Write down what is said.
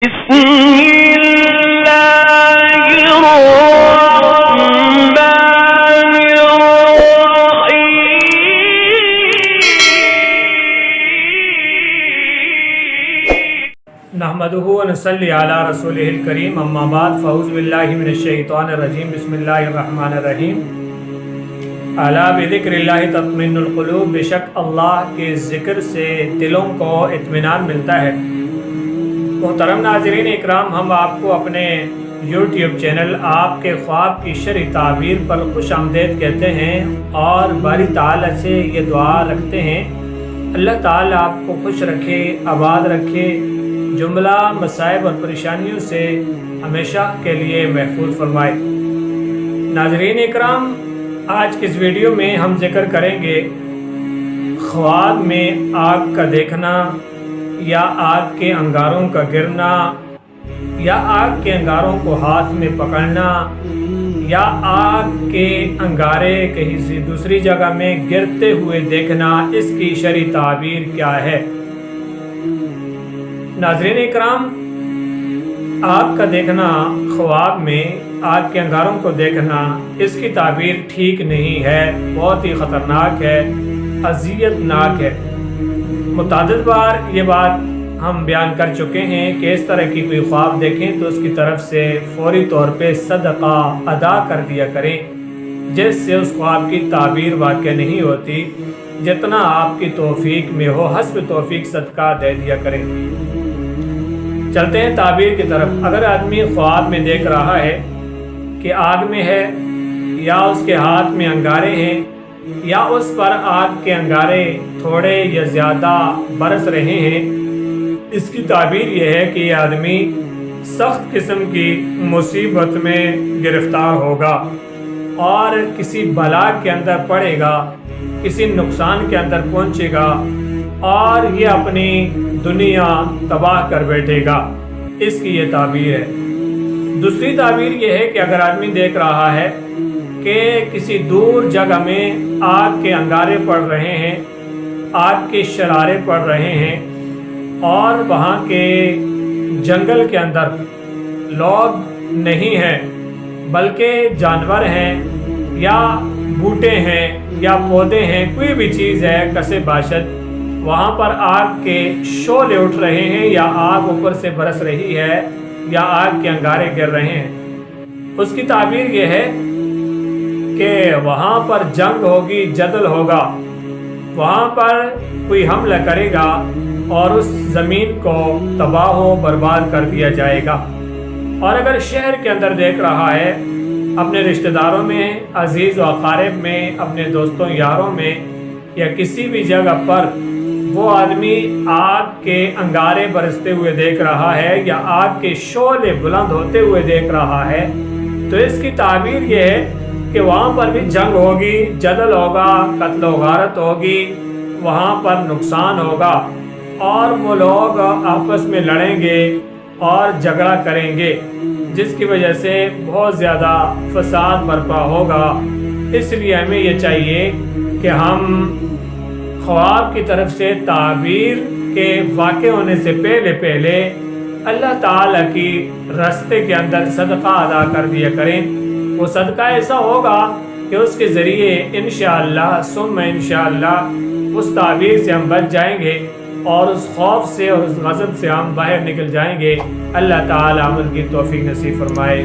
بسم اللہ الرحمن الرحیم نحمدہ ونصلی علی رسولہ الکریم اما بعد فاعوذ باللہ من الشیطان الرجیم بسم اللہ الرحمن الرحیم الا بذکر اللہ تطمئن القلوب، بے شک اللہ کے ذکر سے دلوں کو اطمینان ملتا ہے۔ محترم ناظرین اکرام، ہم آپ کو اپنے یوٹیوب چینل آپ کے خواب کی شرعی تعبیر پر خوش آمدید کہتے ہیں اور باری تعالیٰ سے یہ دعا رکھتے ہیں اللہ تعالیٰ آپ کو خوش رکھے، آباد رکھے، جملہ مصائب اور پریشانیوں سے ہمیشہ کے لیے محفوظ فرمائے۔ ناظرین اکرام، آج کی اس ویڈیو میں ہم ذکر کریں گے خواب میں آگ کا دیکھنا یا آگ کے انگاروں کا گرنا یا آگ کے انگاروں کو ہاتھ میں پکڑنا یا آگ کے انگارے کہیں سے دوسری جگہ میں گرتے ہوئے دیکھنا، اس کی شرعی تعبیر کیا ہے؟ ناظرین اکرام، آگ کا دیکھنا خواب میں آگ کے انگاروں کو دیکھنا، اس کی تعبیر ٹھیک نہیں ہے، بہت ہی خطرناک ہے، اذیت ناک ہے۔ متعدد بار یہ بات ہم بیان کر چکے ہیں کہ اس طرح کی کوئی خواب دیکھیں تو اس کی طرف سے فوری طور پہ صدقہ ادا کر دیا کریں، جس سے اس خواب کی تعبیر واقع نہیں ہوتی، جتنا آپ کی توفیق میں ہو حسب توفیق صدقہ دے دیا کریں۔ چلتے ہیں تعبیر کی طرف۔ اگر آدمی خواب میں دیکھ رہا ہے کہ آگ میں ہے یا اس کے ہاتھ میں انگارے ہیں یا اس پر آگ کے انگارے تھوڑے یا زیادہ برس رہے ہیں، اس کی تعبیر یہ ہے کہ یہ آدمی سخت قسم کی مصیبت میں گرفتار ہوگا اور کسی بلا کے اندر پڑے گا، کسی نقصان کے اندر پہنچے گا اور یہ اپنی دنیا تباہ کر بیٹھے گا، اس کی یہ تعبیر ہے۔ دوسری تعبیر یہ ہے کہ اگر آدمی دیکھ رہا ہے کہ کسی دور جگہ میں آگ کے انگارے پڑ رہے ہیں، آگ کے شرارے پڑ رہے ہیں اور وہاں کے جنگل کے اندر لوگ نہیں ہیں بلکہ جانور ہیں یا بوٹے ہیں یا پودے ہیں، کوئی بھی چیز ہے کسے باشد، وہاں پر آگ کے شعلے اٹھ رہے ہیں یا آگ اوپر سے برس رہی ہے یا آگ کے انگارے گر رہے ہیں، اس کی تعبیر یہ ہے کہ وہاں پر جنگ ہوگی، جدل ہوگا، وہاں پر کوئی حملہ کرے گا اور اس زمین کو تباہ و برباد کر دیا جائے گا۔ اور اگر شہر کے اندر دیکھ رہا ہے، اپنے رشتہ داروں میں، عزیز و اقارب میں، اپنے دوستوں یاروں میں یا کسی بھی جگہ پر وہ آدمی آگ کے انگارے برستے ہوئے دیکھ رہا ہے یا آگ کے شعلے بلند ہوتے ہوئے دیکھ رہا ہے، تو اس کی تعبیر یہ ہے کہ وہاں پر بھی جنگ ہوگی، جدل ہوگا، قتل و غارت ہوگی، وہاں پر نقصان ہوگا اور وہ لوگ آپس میں لڑیں گے اور جھگڑا کریں گے، جس کی وجہ سے بہت زیادہ فساد برپا ہوگا۔ اس لیے ہمیں یہ چاہیے کہ ہم خواب کی طرف سے تعبیر کے واقع ہونے سے پہلے اللہ تعالیٰ کی راستے کے اندر صدقہ ادا کر دیا کریں۔ وہ صدقہ ایسا ہوگا کہ اس کے ذریعے انشاءاللہ ثم انشاءاللہ اس تعبیر سے ہم بچ جائیں گے اور اس خوف سے اور اس غضب سے ہم باہر نکل جائیں گے۔ اللہ تعالیٰ عمل کی توفیق نصیب فرمائے۔